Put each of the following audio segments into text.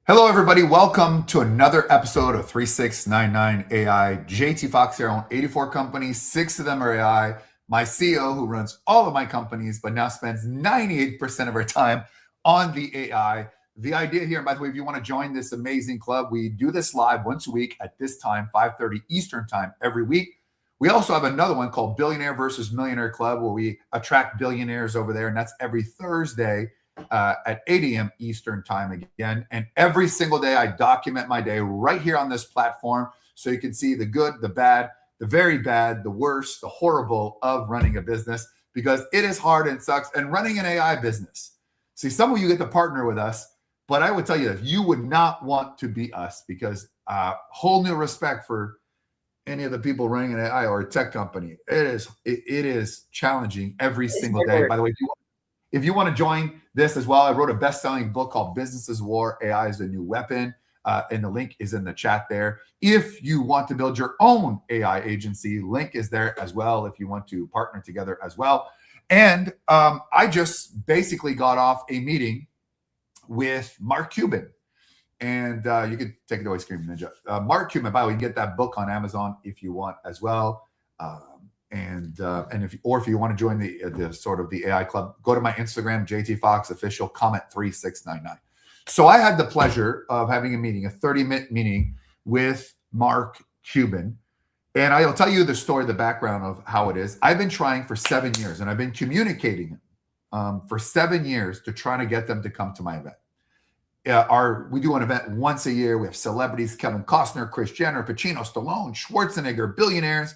Hello, everybody. Welcome to another episode of 3699 AI. JT Fox here. I own 84 companies, 6 of them are AI. My CEO, who runs all of my companies, but now spends 98% of our time on the AI. The idea here, and by the way, if you want to join this amazing club, we do this live once a week at this time, 5:30 Eastern time every week. We also have another one called Billionaire versus Millionaire Club, where we attract billionaires over there, and that's every Thursday at 8 a.m. Eastern time again. And every single day, I document my day right here on this platform so you can see the good, the bad, the very bad, the worst, the horrible of running a business, because it is hard and sucks. And running an AI business. See, some of you get to partner with us, but I would tell you that you would not want to be us, because whole new respect for any of the people running an AI or a tech company. It is challenging every single day. By the way, if you want to join this as well, I wrote a best-selling book called Business is War, AI is the New Weapon, and the link is in the chat there. If you want to build your own AI agency, link is there as well if you want to partner together as well. And I just basically got off a meeting with Mark Cuban. And you can take it away, Screaming Ninja. Mark Cuban, by the way, you can get that book on Amazon if you want as well. And if you want to join the sort of the AI club, go to my Instagram, JT Fox Official, comment 3699. So I had the pleasure of having a 30-minute meeting with Mark Cuban. And I'll tell you the story, the background of how it is. I've been trying for 7 years, and I've been communicating for 7 years to try to get them to come to my event. We do an event once a year. We have celebrities, Kevin Costner, Kris Jenner, Pacino, Stallone, Schwarzenegger, billionaires.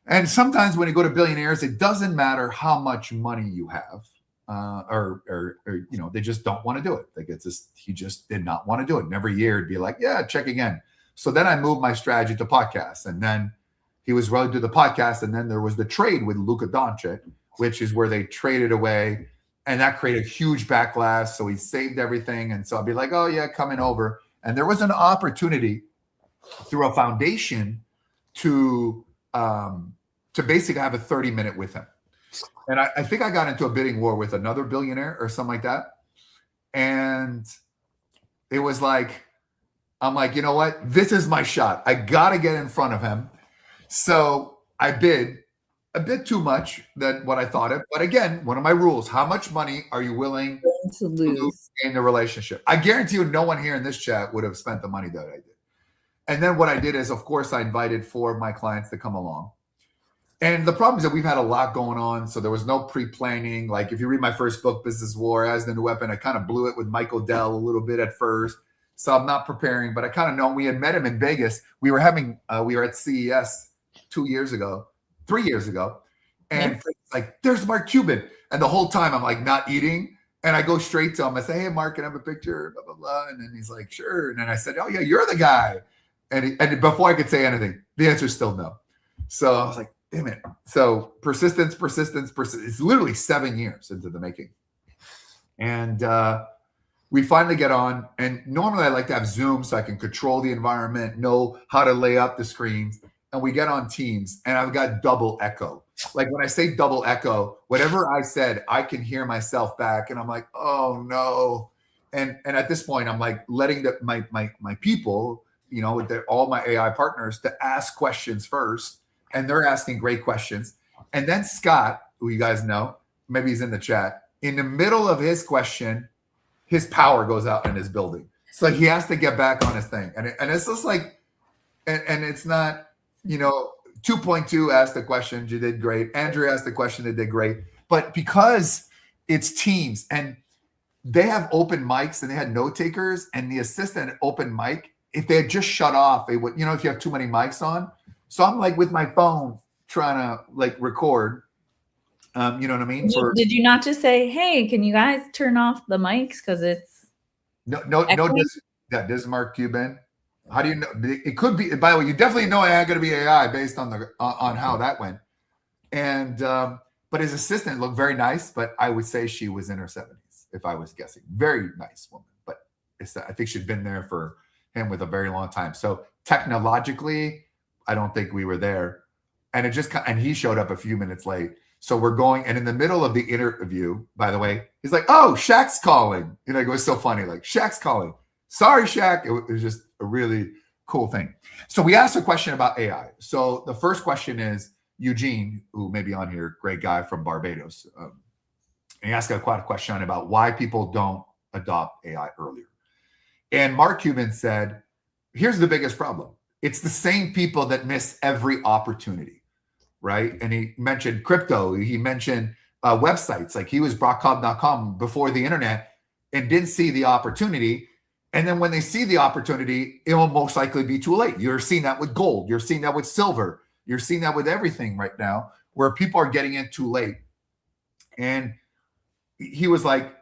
And sometimes when you go to billionaires, it doesn't matter how much money you have, or they just don't want to do it. Like he just did not want to do it. And every year it'd be like, yeah, check again. So then I moved my strategy to podcasts, and then he was ready to do the podcast. And then there was the trade with Luka Doncic, which is where they traded away, and that created huge backlash. So he saved everything. And so I'd be like, oh yeah, coming over. And there was an opportunity through a foundation to basically have a 30-minute with him. And I think I got into a bidding war with another billionaire or something like that. And it was like, I'm like, you know what? This is my shot. I got to get in front of him. So I bid a bit too much than what I thought it. But again, one of my rules, how much money are you willing to lose in the relationship? I guarantee you no one here in this chat would have spent the money that I did. And then what I did is, of course, I invited 4 of my clients to come along. And the problem is that we've had a lot going on, so there was no pre-planning. Like if you read my first book, Business War, as the New Weapon, I kind of blew it with Michael Dell a little bit at first. So I'm not preparing, but I kind of know. We had met him in Vegas. We were at CES 3 years ago. And like, there's Mark Cuban. And the whole time I'm like not eating. And I go straight to him. I say, hey, Mark, can I have a picture? Blah, blah, blah. And then he's like, sure. And then I said, oh, yeah, you're the guy. And before I could say anything, the answer is still no. So I was like, damn it. So persistence. It's literally 7 years into the making. And we finally get on. And normally I like to have Zoom so I can control the environment, know how to lay up the screens. And we get on Teams, and I've got double echo. Like when I say double echo, whatever I said, I can hear myself back. And I'm like, oh, no. And at this point, I'm like letting my people, with all my AI partners, to ask questions first. And they're asking great questions. And then Scott, who you guys know, maybe he's in the chat, in the middle of his question, his power goes out in his building. So he has to get back on his thing. And it's just like, and it's not, 2.2 asked the question, you did great. Andrew asked the question, they did great. But because it's Teams and they have open mics and they had note takers, and the assistant open mic, if they had just shut off, they would, if you have too many mics on. So I'm like with my phone trying to like record. You know what I mean? Did you not just say, hey, can you guys turn off the mics? Because it's no. This is Mark Cuban. How do you know? It could be. By the way, you definitely know I ain't going to be AI based on on how that went. And but his assistant looked very nice, but I would say she was in her 70s if I was guessing. Very nice woman, but I think she'd been there for him with a very long time. So technologically, I don't think we were there. And and he showed up a few minutes late. So we're going, and in the middle of the interview, by the way, he's like, oh, Shaq's calling. It was so funny, like, Shaq's calling. Sorry, Shaq. It was just a really cool thing. So we asked a question about AI. So the first question is Eugene, who may be on here, great guy from Barbados. And he asked a question about why people don't adopt AI earlier. And Mark Cuban said, here's the biggest problem. It's the same people that miss every opportunity, right? And he mentioned crypto. He mentioned websites. Like he was brockcobb.com before the internet and didn't see the opportunity. And then when they see the opportunity, it will most likely be too late. You're seeing that with gold. You're seeing that with silver. You're seeing that with everything right now where people are getting in too late. And he was like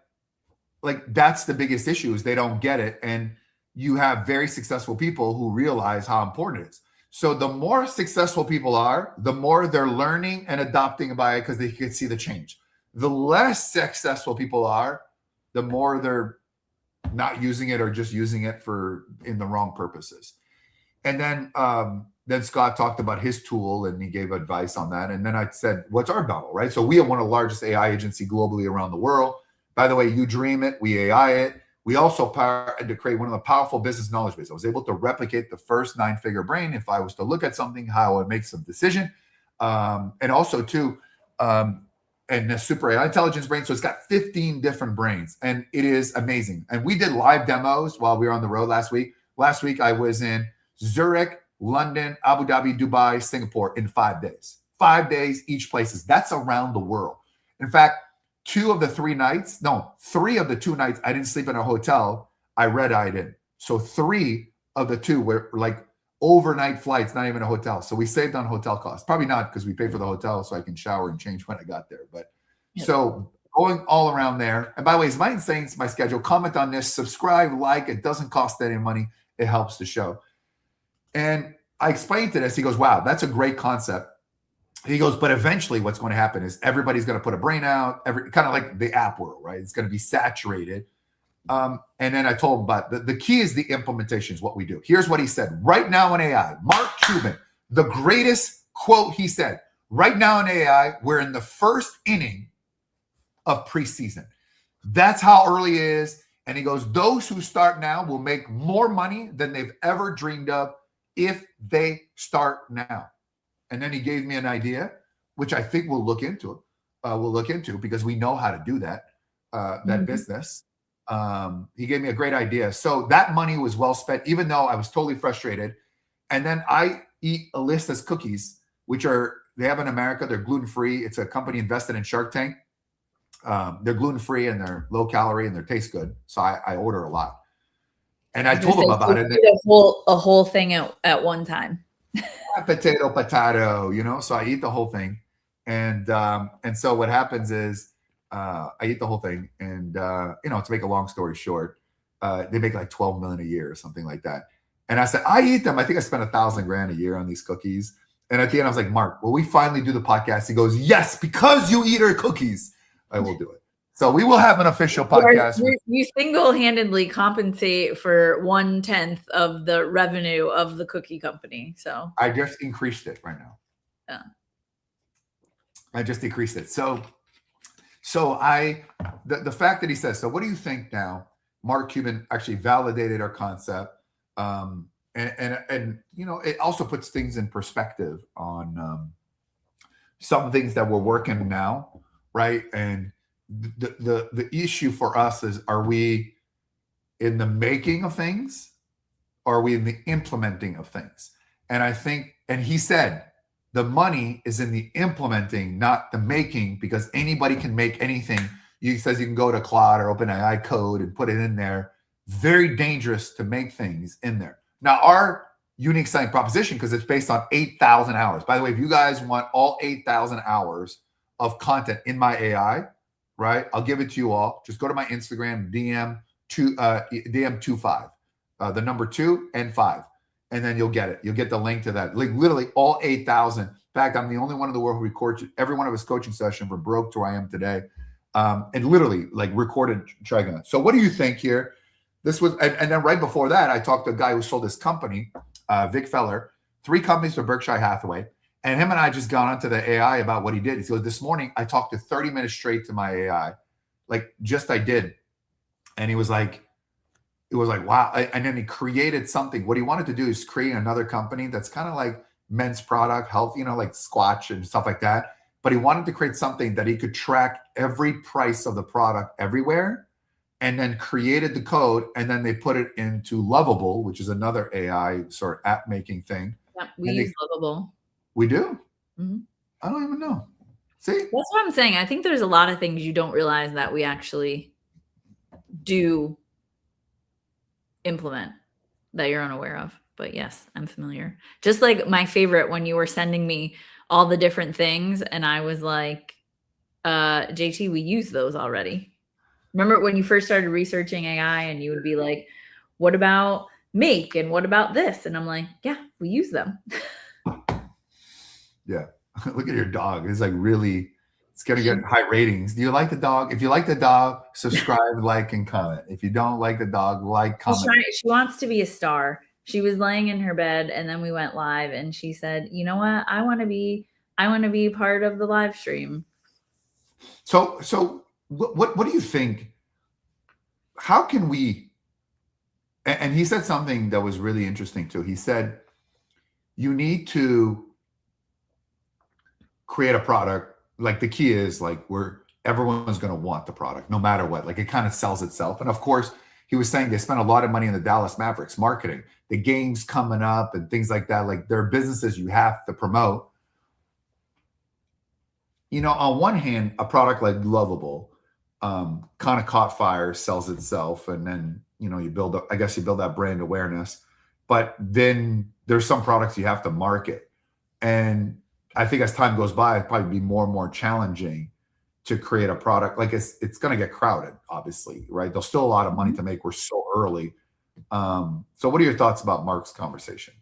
that's the biggest issue is they don't get it. And you have very successful people who realize how important it is. So the more successful people are, the more they're learning and adopting by it because they can see the change. The less successful people are, the more they're not using it or just using it in the wrong purposes. And then Scott talked about his tool and he gave advice on that. And then I said, what's our model, right? So we are one of the largest AI agency globally around the world. By the way, you dream it, we AI it. We also had to create one of the powerful business knowledge bases. I was able to replicate the first 9-figure brain. If I was to look at something, how it makes a decision. And also too, and the super AI intelligence brain. So it's got 15 different brains and it is amazing. And we did live demos while we were on the road last week. Last week, I was in Zurich, London, Abu Dhabi, Dubai, Singapore in 5 days. 5 days, each places. That's around the world. In fact, 3 of the 2 nights, I didn't sleep in a hotel. I red-eyed in. So 3 of the 2 were like overnight flights, not even a hotel. So we saved on hotel costs. Probably not because we paid for the hotel so I can shower and change when I got there. But So going all around there. And by the way, is my insane my schedule? Comment on this, subscribe, like. It doesn't cost any money. It helps the show. And I explained to this. He goes, wow, that's a great concept. He goes, but eventually what's going to happen is everybody's going to put a brain out, kind of like the app world, right? It's going to be saturated. And then I told him about the key is the implementation is what we do. Here's what he said. Right now in AI, Mark Cuban, the greatest quote he said, right now in AI, we're in the first inning of preseason. That's how early it is. And he goes, those who start now will make more money than they've ever dreamed of if they start now. And then he gave me an idea, which I think we'll look into. Because we know how to do that business. He gave me a great idea. So that money was well spent, even though I was totally frustrated. And then I eat Alyssa's cookies, which they have in America. They're gluten-free. It's a company invested in Shark Tank. They're gluten-free and they're low calorie and they taste good. So I order a lot. And I told him about it. A whole thing at one time. Potato, so I eat the whole thing. And so what happens is I eat the whole thing. And, to make a long story short, they make like 12 million a year or something like that. And I said, I eat them. I think I spent $1,000 a year on these cookies. And at the end, I was like, Mark, will we finally do the podcast? He goes, yes, because you eat our cookies, I will do it. So we will have an official podcast. You single-handedly compensate for 1/10 of the revenue of the cookie company. So I just increased it right now. Yeah. I just decreased it. So the fact that he says, so what do you think now? Mark Cuban actually validated our concept. And it also puts things in perspective on some things that we're working now, right? And the issue for us is, are we in the making of things or are we in the implementing of things? And I think, and he said, the money is in the implementing, not the making, because anybody can make anything. He says you can go to Claude or OpenAI code and put it in there. Very dangerous to make things in there. Now, our unique selling proposition, because it's based on 8,000 hours. By the way, if you guys want all 8,000 hours of content in my AI, right? I'll give it to you all. Just go to my Instagram, DM25, the number 2 and 5. And then you'll get it. You'll get the link to that. Like literally all 8,000. In fact, I'm the only one in the world who records every one of his coaching session from broke to where I am today. And literally like recorded Trigon. So what do you think here? This was, and then right before that, I talked to a guy who sold his company, Vic Feller, 3 companies for Berkshire Hathaway. And him and I just got onto the AI about what he did. He goes, this morning, I talked to 30 minutes straight to my AI. Like just I did. And he was like, it was like, wow. And then he created something. What he wanted to do is create another company that's kind of like men's product, health, like Squatch and stuff like that. But he wanted to create something that he could track every price of the product everywhere, and then created the code. And then they put it into Lovable, which is another AI sort of app making thing. Yeah, we use Lovable. We do? Mm-hmm. I don't even know. See? That's what I'm saying. I think there's a lot of things you don't realize that we actually do implement that you're unaware of. But yes, I'm familiar. Just like my favorite when you were sending me all the different things and I was like, JT, we use those already. Remember when you first started researching AI and you would be like, what about make and what about this? And I'm like, yeah, we use them. Yeah. Look at your dog. It's like really, it's going to get high ratings. Do you like the dog? If you like the dog, subscribe, like, and comment. If you don't like the dog, like, comment. She wants to be a star. She was laying in her bed and then we went live and she said, you know what? I want to be part of the live stream. So what do you think? How can we, and he said something that was really interesting too. He said, you need to create a product. Like the key is like where everyone's going to want the product no matter what. Like it kind of sells itself. And of course, he was saying they spent a lot of money in the Dallas Mavericks marketing, the games coming up and things like that. Like there are businesses you have to promote. On one hand, a product like Lovable kind of caught fire, sells itself, and then you build up, I guess you build that brand awareness. But then there's some products you have to market. And I think as time goes by, it'll probably be more and more challenging to create a product. Like it's going to get crowded, obviously, right? There's still a lot of money to make. We're so early. So what are your thoughts about Mark's conversation?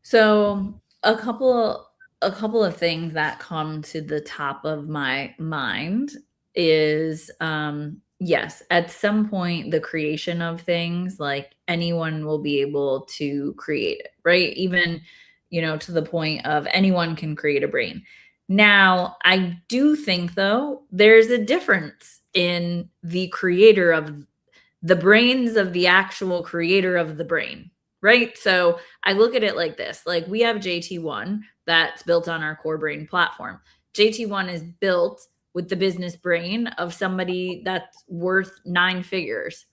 So a couple of things that come to the top of my mind is yes, at some point the creation of things, like anyone will be able to create it, right? Even to the point of anyone can create a brain. Now, I do think though there's a difference in the creator of the brains of the actual creator of the brain, right? So I look at it like this. Like we have JT1 that's built on our core brain platform. JT1 is built with the business brain of somebody that's worth 9 figures.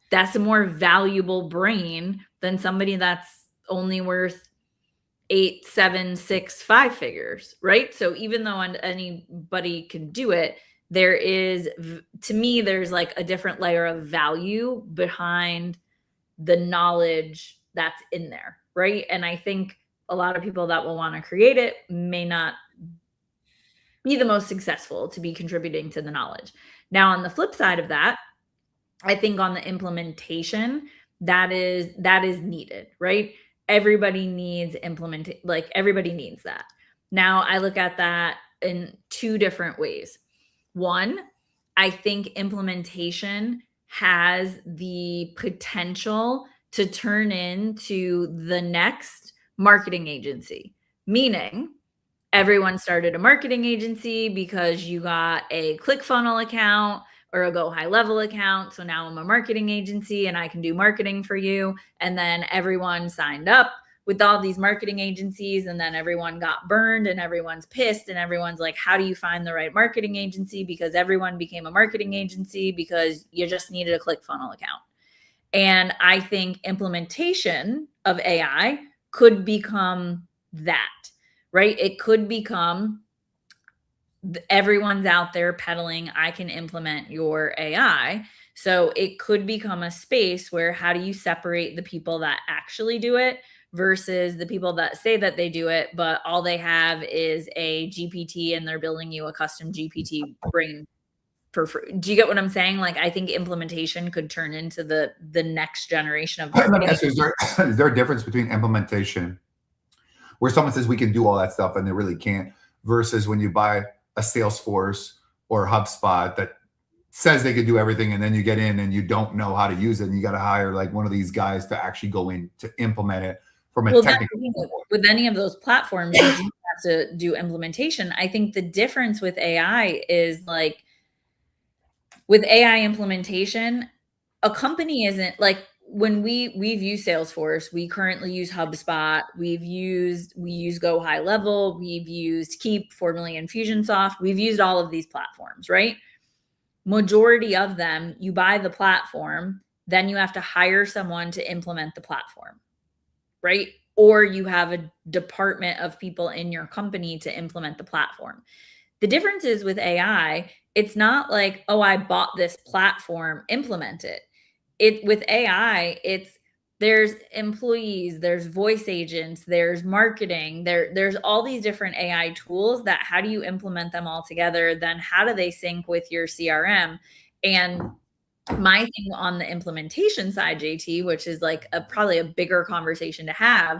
That's a more valuable brain than somebody that's only worth 8, 7, 6, 5 figures, right? So even though anybody can do it, there is, to me, there's like a different layer of value behind the knowledge that's in there, right? And I think a lot of people that will want to create it may not be the most successful to be contributing to the knowledge. Now, on the flip side of that, I think on the implementation, that is needed, right? Everybody needs everybody needs that. Now, I look at that in 2 different ways. One, I think implementation has the potential to turn into the next marketing agency, meaning everyone started a marketing agency because you got a ClickFunnels account or a Go High Level account. So now I'm a marketing agency and I can do marketing for you. And then everyone signed up with all these marketing agencies and then everyone got burned and everyone's pissed and everyone's like, how do you find the right marketing agency? Because everyone became a marketing agency because you just needed a ClickFunnels account. And I think implementation of AI could become that, right? It could become everyone's out there peddling, I can implement your AI. So it could become a space where how do you separate the people that actually do it versus the people that say that they do it, but all they have is a GPT and they're building you a custom GPT brain for free. Do you get what I'm saying? Like, I think implementation could turn into the next generation of marketing. Is there a difference between implementation where someone says we can do all that stuff and they really can't, versus when you buy a Salesforce or HubSpot that says they could do everything, and then you get in and you don't know how to use it, and you got to hire like one of these guys to actually go in to implement it from a technical standpoint? With any of those platforms, you do have to do implementation. I think the difference with AI is like with AI implementation, a company isn't like when we've used Salesforce, we currently use HubSpot, we use Go High Level, we've used Keep, formerly Infusionsoft, we've used all of these platforms, right? Majority of them, you buy the platform, then you have to hire someone to implement the platform, right? Or you have a department of people in your company to implement the platform. The difference is with AI, it's not like, oh, I bought this platform, implement it. With AI, there's employees, there's voice agents, there's marketing, there's all these different AI tools that how do you implement them all together? Then how do they sync with your CRM? And my thing on the implementation side, JT, which is like probably a bigger conversation to have,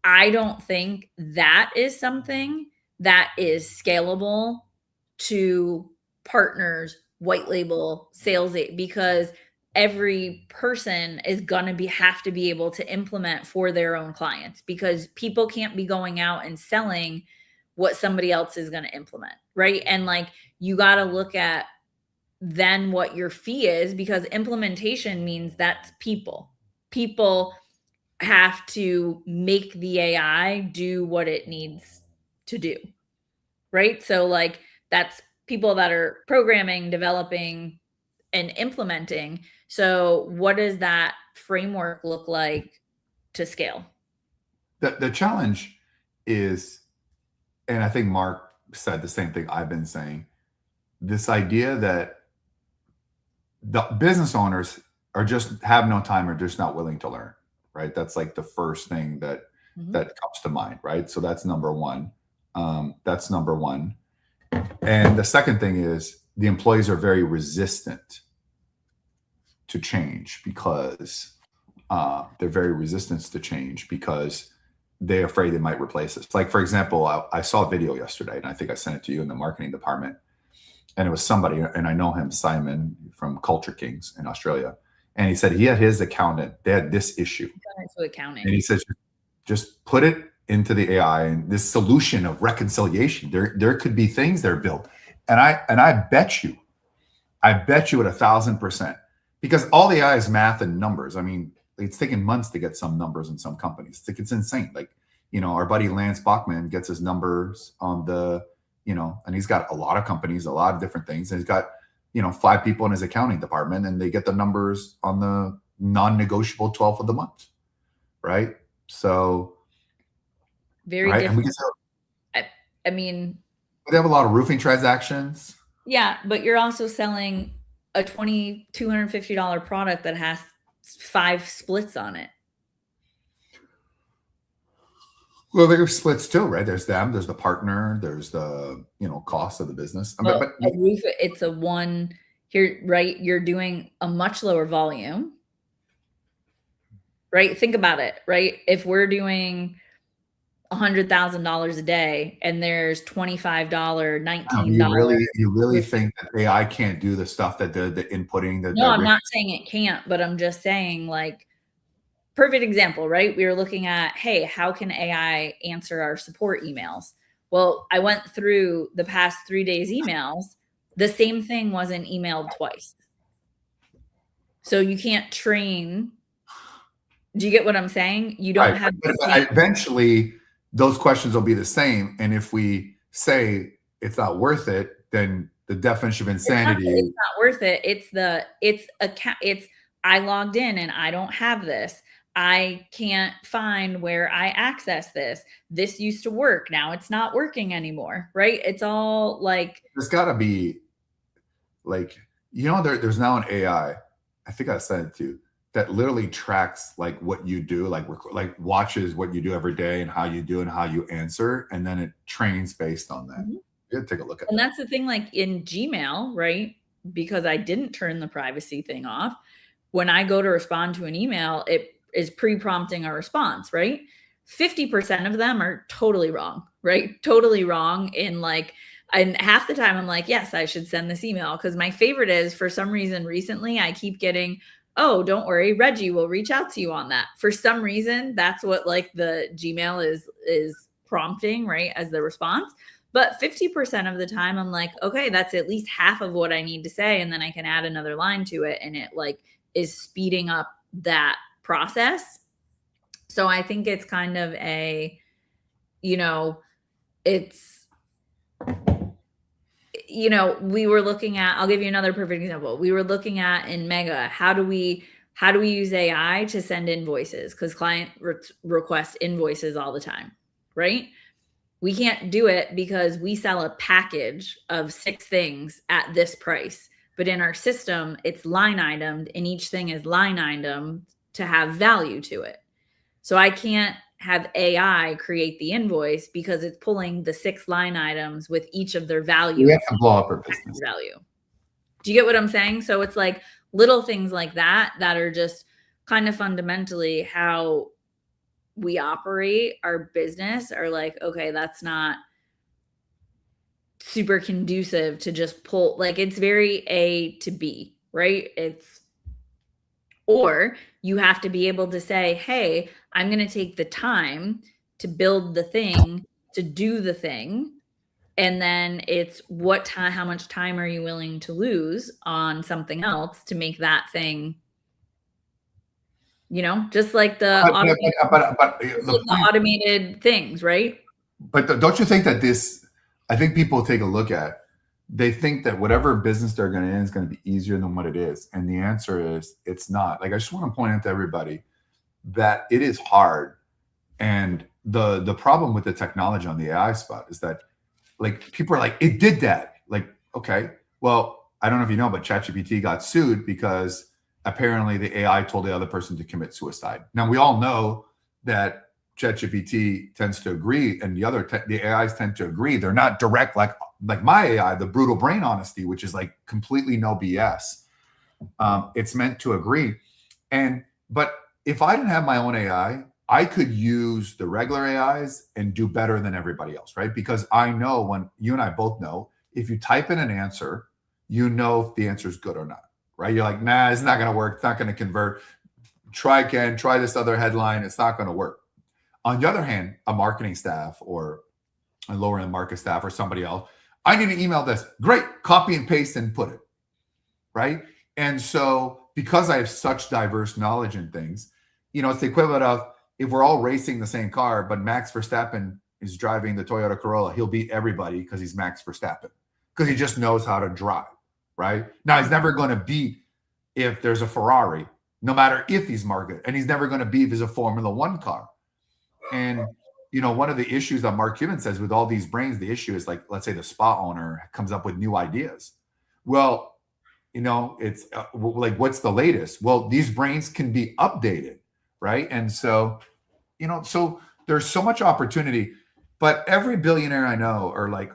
I don't think that is something that is scalable to partners, white label, sales, because every person is going to have to be able to implement for their own clients, because people can't be going out and selling what somebody else is going to implement, right? And like you got to look at then what your fee is, because implementation means that's people have to make the AI do what it needs to do, right? So like that's people that are programming, developing, and implementing. So what does that framework look like to scale? The challenge is, and I think Mark said the same thing I've been saying, this idea that the business owners are just have no time or just not willing to learn, right? That's like the first thing that Mhm. that comes to mind, right? So that's number one. That's number one. And the second thing is the employees are very resistant to change because they're very resistant to change because they're afraid they might replace us. Like, for example, I saw a video yesterday, and I think I sent it to you in the marketing department. And it was somebody, and I know him, Simon from Culture Kings in Australia. And he said he had his accountant, they had this issue. To accounting. And he says, just put it into the AI and this solution of reconciliation. There could be things that are built. And I bet you at 1,000%, because all the AI is math and numbers. I mean, it's taken months to get some numbers in some companies. It's insane. Like, our buddy Lance Bachman gets his numbers on the, and he's got a lot of companies, a lot of different things. And he's got, 5 people in his accounting department, and they get the numbers on the non-negotiable 12th of the month. Right. So, Very right. And different. I mean, they have a lot of roofing transactions. yeah, but you're also selling a $2,250 product that has 5 splits on it. Well, there's splits too, right? There's them, there's the partner, there's the, cost of the business. Well, But a roof, it's a one here, right? You're doing a much lower volume, right? Think about it, right? If we're doing $100,000 a day and there's $25, $19. You really think that AI can't do the stuff that the inputting that No, I'm not saying it can't, but I'm just saying, like, perfect example, right? We were looking at, hey, how can AI answer our support emails? Well, I went through the past 3 days emails. The same thing wasn't emailed twice. So you can't train. Do you get what I'm saying? You don't have eventually those questions will be the same. And if we say it's not worth it, then the definition of insanity. It's not worth it. It's I logged in and I don't have this. I can't find where I access this. This used to work. Now it's not working anymore, right? It's all like, there's got to be like, there's now an AI, I think I said it too, that literally tracks like what you do, like watches what you do every day and how you do and how you answer. And then it trains based on that. Mhm. You take a look at and that. that's the thing, like in Gmail, right? Because I didn't turn the privacy thing off. When I go to respond to an email, it is pre-prompting a response, right? 50% of them are totally wrong, right? Totally wrong and half the time I'm like, yes, I should send this email, because my favorite is, for some reason recently, I keep getting, oh, don't worry, Reggie will reach out to you on that. For some reason, that's what like the Gmail is prompting, right, as the response. But 50% of the time I'm like, okay, that's at least half of what I need to say. And then I can add another line to it and it like is speeding up that process. So I think it's kind of a, you know, it's, you know, we were looking at, I'll give you another perfect example. We were looking at in Mega, how do we use AI to send invoices? Because client request invoices all the time, right? We can't do it because we sell a package of 6 things at this price. But in our system, it's line itemed, and each thing is line item to have value to it. So I can't have AI create the invoice because it's pulling the 6 line items with each of their value. We have to blow up our business. Value. Do you get what I'm saying? So it's like little things like that that are just kind of fundamentally how we operate our business are like, okay, that's not super conducive to just pull, like it's very A to B, right? It's, or you have to be able to say, hey, I'm going to take the time to build the thing, to do the thing. And then it's what time, how much time are you willing to lose on something else to make that thing, you know, just like the automated things, right? But don't you think that this, I think people take a look at, they think that whatever business they're going to in is going to be easier than what it is. And the answer is it's not. Like, I just want to point out to everybody that it is hard. And the problem with the technology on the AI spot is that, like, people are like, it did that. Like, okay, well, I don't know if you know, but ChatGPT got sued because apparently the AI told the other person to commit suicide. Now, we all know that ChatGPT tends to agree, and the AIs tend to agree. They're not direct like my AI, the brutal brain honesty, which is like completely no BS. It's meant to agree. But if I didn't have my own AI, I could use the regular AIs and do better than everybody else, right? Because I know, when you and I both know, if you type in an answer, you know if the answer is good or not, right? You're like, nah, it's not going to work. It's not going to convert. Try again. Try this other headline. It's not going to work. On the other hand, a marketing staff or a lower end market staff or somebody else, I need to email this. Great. Copy and paste and put it, right? And so because I have such diverse knowledge in things, you know, it's the equivalent of, if we're all racing the same car, but Max Verstappen is driving the Toyota Corolla, he'll beat everybody because he's Max Verstappen, because he just knows how to drive, right? Now, he's never going to beat if there's a Ferrari, no matter if he's marketed, and he's never going to beat if he's a Formula One car. And, you know, one of the issues that Mark Cuban says with all these brains, the issue is, like, let's say the spa owner comes up with new ideas. Well, you know, it's like, what's the latest? Well, these brains can be updated, right? And so, you know, so there's so much opportunity, but every billionaire I know are like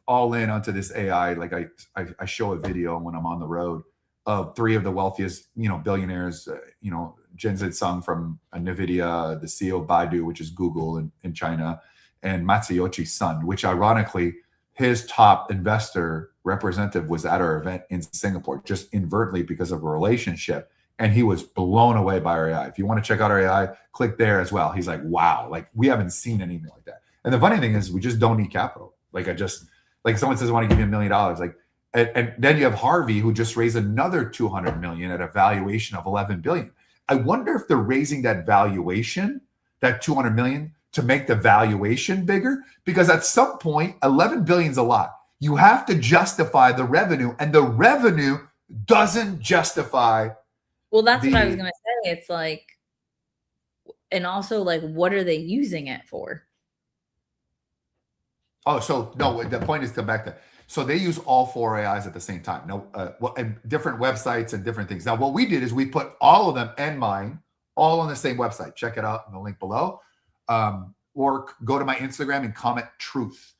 all in onto this AI. Like, I show a video when I'm on the road of 3 of the wealthiest, you know, billionaires, you know, Jensen Sung from NVIDIA, the CEO of Baidu, which is Google in China, and Matsuyoshi's son, which ironically, his top investor representative was at our event in Singapore, just inadvertently because of a relationship. And he was blown away by our AI. If you want to check out our AI, click there as well. He's like, wow, like, we haven't seen anything like that. And the funny thing is, we just don't need capital. Like, someone says, I want to give you $1 million. Like, and then you have Harvey, who just raised another 200 million at a valuation of 11 billion. I wonder if they're raising that valuation, that 200 million, to make the valuation bigger, because at some point, 11 billion is a lot. You have to justify the revenue, and the revenue doesn't justify. Well, that's what I was going to say. It's like, and also, like, what are they using it for? Oh, so no, the point is, come back to, so they use all 4 AIs at the same time. No, and different websites and different things. Now, what we did is we put all of them and mine all on the same website. Check it out in the link below, or go to my Instagram and comment truth,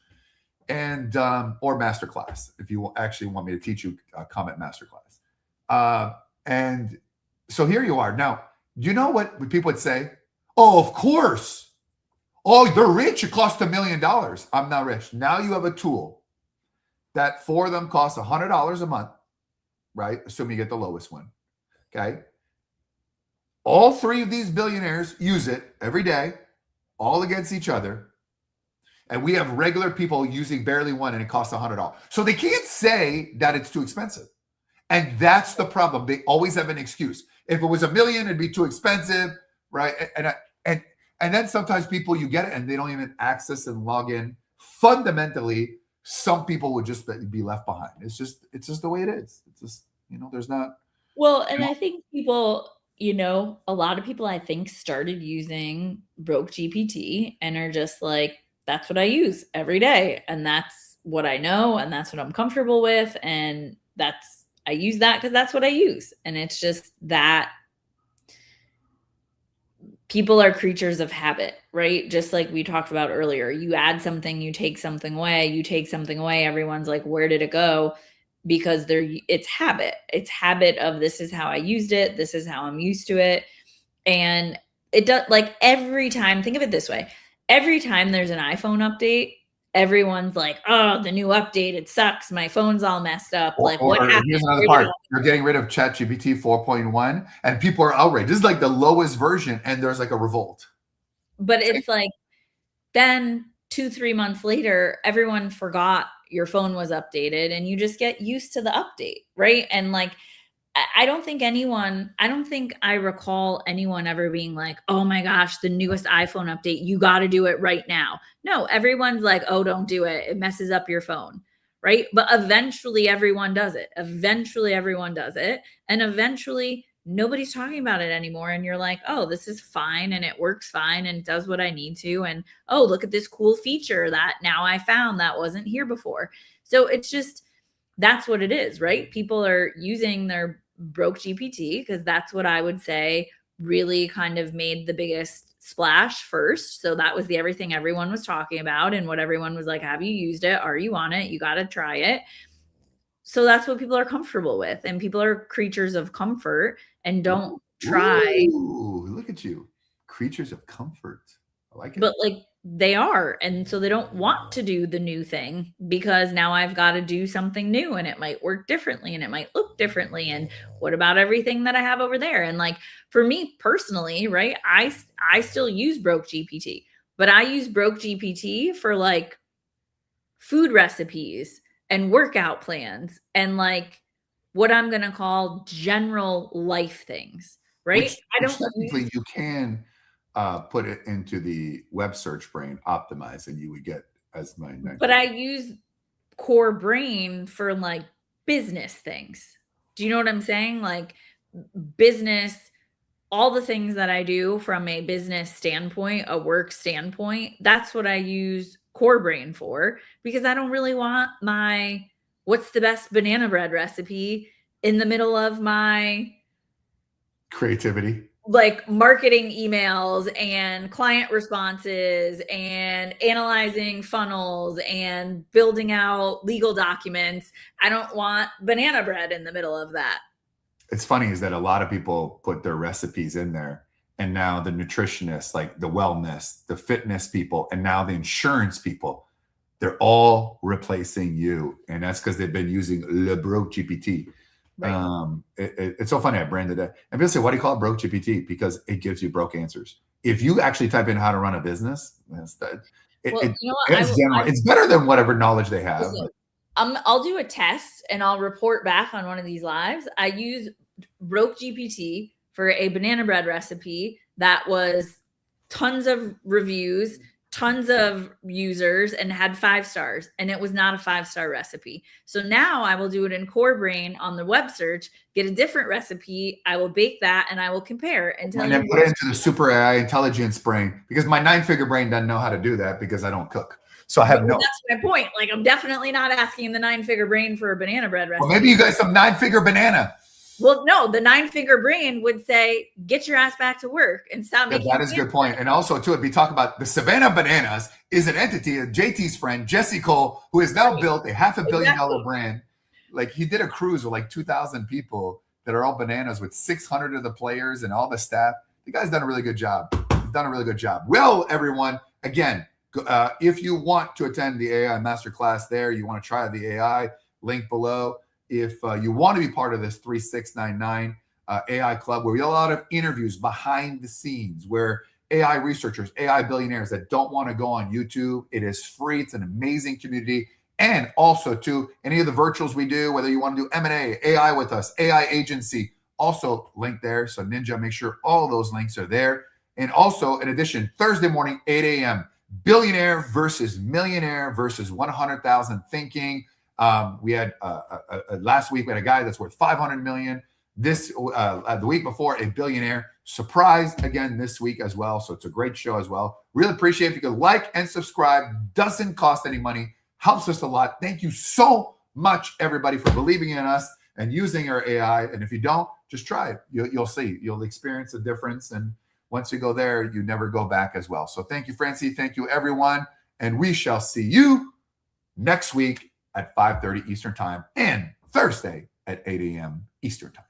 and or Masterclass. If you actually want me to teach you, comment Masterclass. And so here you are. Now, do you know what people would say? Oh, of course. Oh, they're rich. It costs $1 million. I'm not rich. Now you have a tool that 4 of them costs $100 a month, right? Assuming you get the lowest one. Okay. All 3 of these billionaires use it every day, all against each other. And we have regular people using barely one, and it costs $100. So they can't say that it's too expensive. And that's the problem. They always have an excuse. If it was $1 million, it'd be too expensive, right? And and then sometimes people, you get it and they don't even access and log in. Fundamentally, some people would just be left behind. It's just the way it is. It's just, there's not. Well, and I think people, a lot of people I think started using Broke GPT and are just like, that's what I use every day. And that's what I know. And that's what I'm comfortable with. And I use that because that's what I use. And it's just that people are creatures of habit, right? Just like we talked about earlier. You add something, you take something away, everyone's like, where did it go? Because it's habit. It's habit of, this is how I used it, this is how I'm used to it. And it does, like, every time, think of it this way. Every time there's an iPhone update, everyone's like, oh, the new update, it sucks. My phone's all messed up. Like, what happened? Here's another part. You're getting rid of ChatGPT 4.1, and people are outraged. This is like the lowest version, and there's like a revolt. But it's like, then 2-3 months later, everyone forgot your phone was updated, and you just get used to the update, right? And like, I don't think I recall anyone ever being like, oh my gosh, the newest iPhone update, you got to do it right now. No, everyone's like, oh, don't do it. It messes up your phone. Right. But eventually everyone does it. And eventually nobody's talking about it anymore. And you're like, oh, this is fine. And it works fine. And it does what I need to. And oh, look at this cool feature that now I found that wasn't here before. So it's just, that's what it is, right? People are using their Broke GPT because that's what I would say really kind of made the biggest splash first. So that was the everything everyone was talking about, and what everyone was like, have you used it? Are you on it? You got to try it. So that's what people are comfortable with, and people are creatures of comfort and don't try. Ooh, look at you. Creatures of comfort. I like it. But like, they are. And so they don't want to do the new thing because now I've got to do something new, and it might work differently and it might look differently. And what about everything that I have over there? And like, for me personally, right, I still use Broke GPT, but I use Broke GPT for like food recipes and workout plans and like what I'm going to call general life things, right? Which technically you can put it into the web search brain, optimize, and you would get as my. But I use Core Brain for like business things. Do you know what I'm saying? Like business, all the things that I do from a business standpoint, a work standpoint, that's what I use Core Brain for, because I don't really want my what's the best banana bread recipe in the middle of my creativity, like marketing emails and client responses and analyzing funnels and building out legal documents. I don't want banana bread in the middle of that. It's funny is that a lot of people put their recipes in there, and now the nutritionists, like the wellness, the fitness people, and now the insurance people, they're all replacing you. And that's because they've been using Le Broke GPT. Right. It's so funny. I branded it. And people say, why do you call it Broke GPT? Because it gives you broke answers. If you actually type in how to run a business, it's better than whatever knowledge they have. Listen, I'll do a test and I'll report back on one of these lives. I use Broke GPT for a banana bread recipe that was tons of reviews, tons of users, and had 5 stars, and it was not a 5-star recipe. So now I will do it in Core Brain on the web search, get a different recipe, I will bake that, and I will compare and then put it into the super AI intelligence brain, because my 9-figure brain doesn't know how to do that because I don't cook. So I have that's my point. Like, I'm definitely not asking the 9-figure brain for a banana bread recipe. Well, maybe you got some 9-figure banana. Well, no, the 9-figure brain would say, get your ass back to work and stop making. That is a good point. And also, too, if we talk about the Savannah Bananas is an entity of JT's friend, Jesse Cole, who has now built a $500 million brand. Like, he did a cruise with like 2,000 people that are all bananas with 600 of the players and all the staff. The guy's done a really good job. He's done a really good job. Well, everyone, again, if you want to attend the AI Masterclass there, you want to try the AI, link below. If you want to be part of this 3699 AI club, where we have a lot of interviews behind the scenes, where AI researchers, AI billionaires that don't want to go on YouTube, it is free. It's an amazing community. And also to any of the virtuals we do, whether you want to do M&A, AI with us, AI agency, also link there. So Ninja, make sure all those links are there. And also, in addition, Thursday morning, 8 a.m., billionaire versus millionaire versus 100,000 thinking. We had last week, we had a guy that's worth 500 million. This the week before, a billionaire. Surprise again this week as well. So it's a great show as well. Really appreciate if you could like and subscribe. Doesn't cost any money. Helps us a lot. Thank you so much, everybody, for believing in us and using our AI. And if you don't, just try it. You'll see. You'll experience a difference. And once you go there, you never go back as well. So thank you, Francie. Thank you, everyone. And we shall see you next week at 5:30 Eastern Time and Thursday at 8 a.m. Eastern Time.